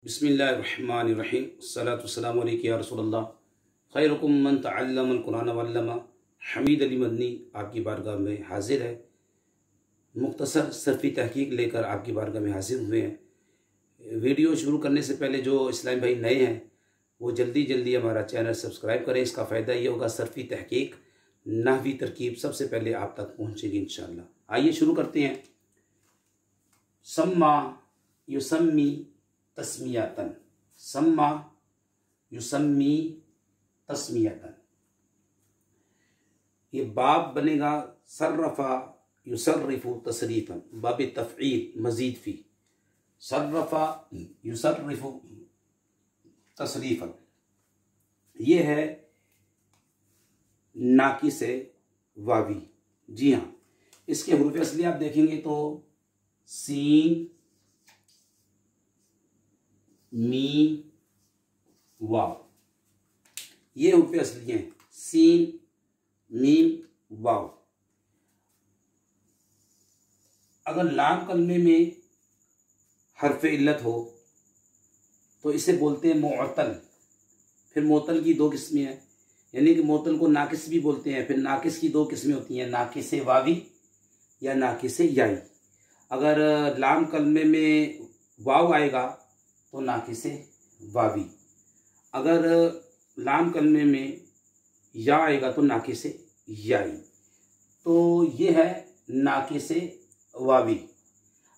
बिस्मिल्लाहिर्रहमानिर्रहीम अस्सलातु वस्सलामु अलैका या रसूलल्लाह खैरुकुम मन तअल्लमल कुरान वअल्लमा। हमीद अली मदनी आपकी बारगाह में हाजिर है। मुख्तसर सरफ़ी तहकीक लेकर आपकी बारगाह में हाजिर हुए हैं। वीडियो शुरू करने से पहले जो इस्लामी भाई नए हैं वो जल्दी जल्दी हमारा चैनल सब्सक्राइब करें। इसका फ़ायदा ये होगा सरफ़ी तहकीक नहवी तरकीब सबसे पहले आप तक पहुँचेगी इंशाअल्लाह। आइए शुरू करते हैं। सम्मा युसम्मी तस्मियतन, सम्मा युसम्मी तस्मियतन, ये बाब बनेगा सर्रफा युसर्रिफु तसरीफन, बाब तफ़ईल मज़ीद फी, सर्रफा युसर्रिफु तसरीफन। ये है नाकिसे वावी। जी हाँ, इसके हुरूफ असली आप देखेंगे तो सीन मीम वाव, ये हुरूफ असली हैं। सीन मीम वाव। अगर लाम कलमे में हरफ इल्लत हो तो इसे बोलते हैं मुअत्तल। फिर मुअत्तल की दो किस्में हैं, यानी कि मुअत्तल को नाकिस भी बोलते हैं। फिर नाकिस की दो किस्में होती हैं, नाकिस वावी या नाकिस याई। अगर लाम कलमे में वाव आएगा तो नाकिस वावी, अगर लाम कलमे में या आएगा तो नाकिस याई। तो ये है नाकिस वावी।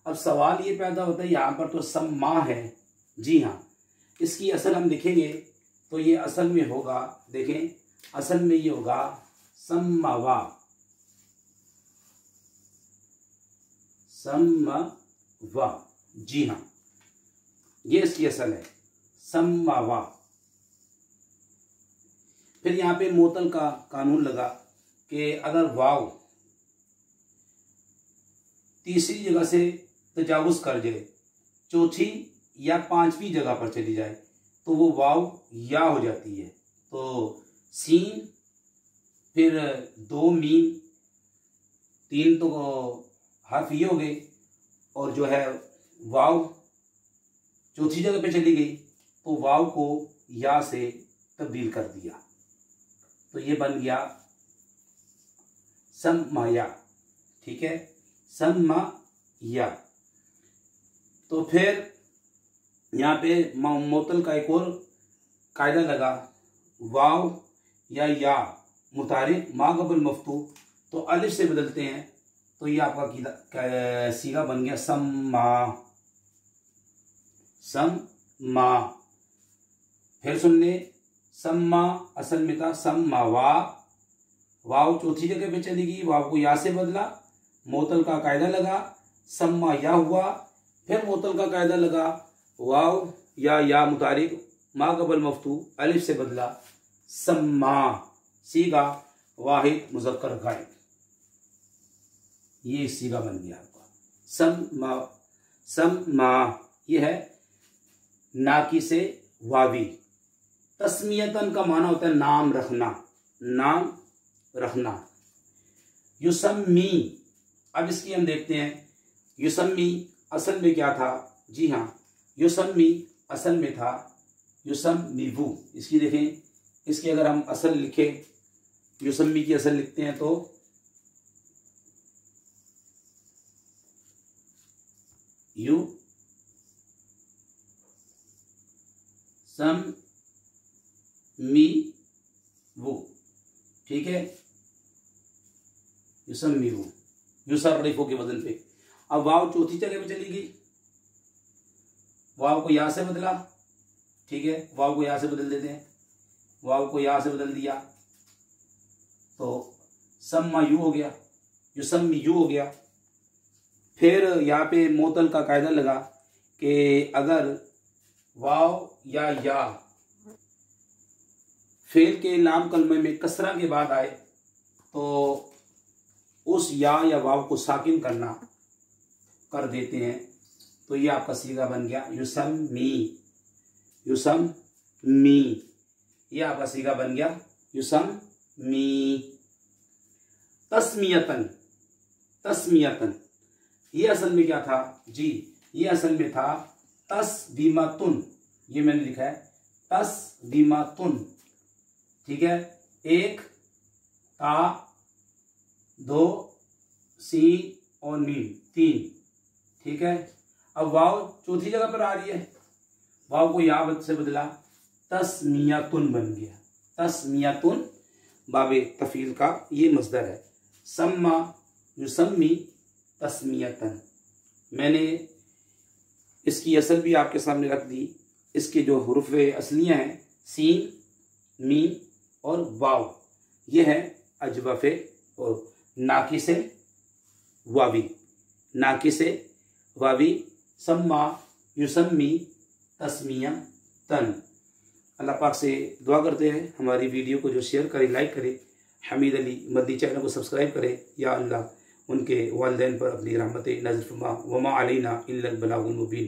अब सवाल ये पैदा होता है, यहाँ पर तो सम्मा है। जी हाँ, इसकी असल हम देखेंगे तो ये असल में होगा, देखें असल में ये होगा सम्मावा, सम्मावा। जी हाँ, ये इसकी असल है सम्मावा। फिर यहाँ पे मोतल का कानून लगा कि अगर वाव तीसरी जगह से तजावुज कर जाए, चौथी या पांचवी जगह पर चली जाए तो वो वाव या हो जाती है। तो सीन, फिर दो मीम, तीन तो हर्फ ये हो गए, और जो है वाव चौथी जगह पे चली गई तो वाव को या से तब्दील कर दिया, तो ये बन गया सम्माया। ठीक है, सम्माया। तो फिर यहाँ पे मुअत्तल का एक और कायदा लगा, वाव या मुतारिफ मा क़बल मफ्तू तो अलिफ से बदलते हैं, तो ये आपका सीगा बन गया सम्मा, सम्मा। फिर सुन ले, सम्मा असल में था सम्मावा, वाव चौथी जगह पे चली गई, वाव को या से बदला, मुअत्तल का कायदा लगा, सम्मा या हुआ। फिर मुअत्तल का कायदा लगा, वाव या मुतारिक मा क़बल मफ्तू अलिफ से बदला, सम्मा, सीगा वाहिद मुज़क्कर गायब। ये सीगा बन गया आपका सम्मा। सम्मा ये है नाकिसे वावी। तस्मियतन का माना होता है नाम रखना, नाम रखना। युसम्मी, अब इसकी हम देखते हैं। युसम्मी असल में क्या था? जी हाँ, युसम्मी असल में था युसम्मिवु। इसकी देखें, इसकी अगर हम असल लिखें, युसम्मी की असल लिखते हैं तो यू सम मी वो। ठीक है, युसम्मी वो, युसर्रिफु के वजन पे। अब वाव चौथी जगह पे चली गई, वाव को या से बदला। ठीक है, वाव को या से बदल देते हैं, वाव को या से बदल दिया तो सम्मा यू हो गया, युसम्मी यू हो गया। फिर यहाँ पे मुअत्तल का कायदा लगा कि अगर वाव या फेल के लाम कलमे में कसरा के बाद आए तो उस या वाव को साकिन करना कर देते हैं, तो ये आपका सीगा बन गया युसम्मी, युसम्मी। ये आपका सीगा बन गया युसम्मी। तस्मियतन, तस्मियतन ये असल में क्या था? जी ये असल में था तस्दीमातुन, ये मैंने लिखा है तस्दीमातुन, ठीक है। एक ता, दो सीन और मीम, तीन, ठीक है। अब वाव चौथी जगह पर आ रही है, वाव को या से बदला, तस्मियातुन बन गया, तस्मियातुन बाबे तफील का ये मस्दर है। सम्मा युसम्मी तस्मियतन, मैंने इसकी असल भी आपके सामने रख दी। इसके जो हुरूफ असलियाँ हैं सीन, मीम और वाव, ये है अजवफ़े और नाकिसे वावी, नाकिसे वावी, सम्मा युसम्मी तस्मिया तन। अल्लाह पाक से दुआ करते हैं हमारी वीडियो को जो शेयर करें, लाइक करें, हमीद अली मदनी चैनल को सब्सक्राइब करें। या अल्लाह उनके वालिदैन पर अपनी रहमत नज़र फरमा, वमा अलैना इल्लल बलागुल मुबीन।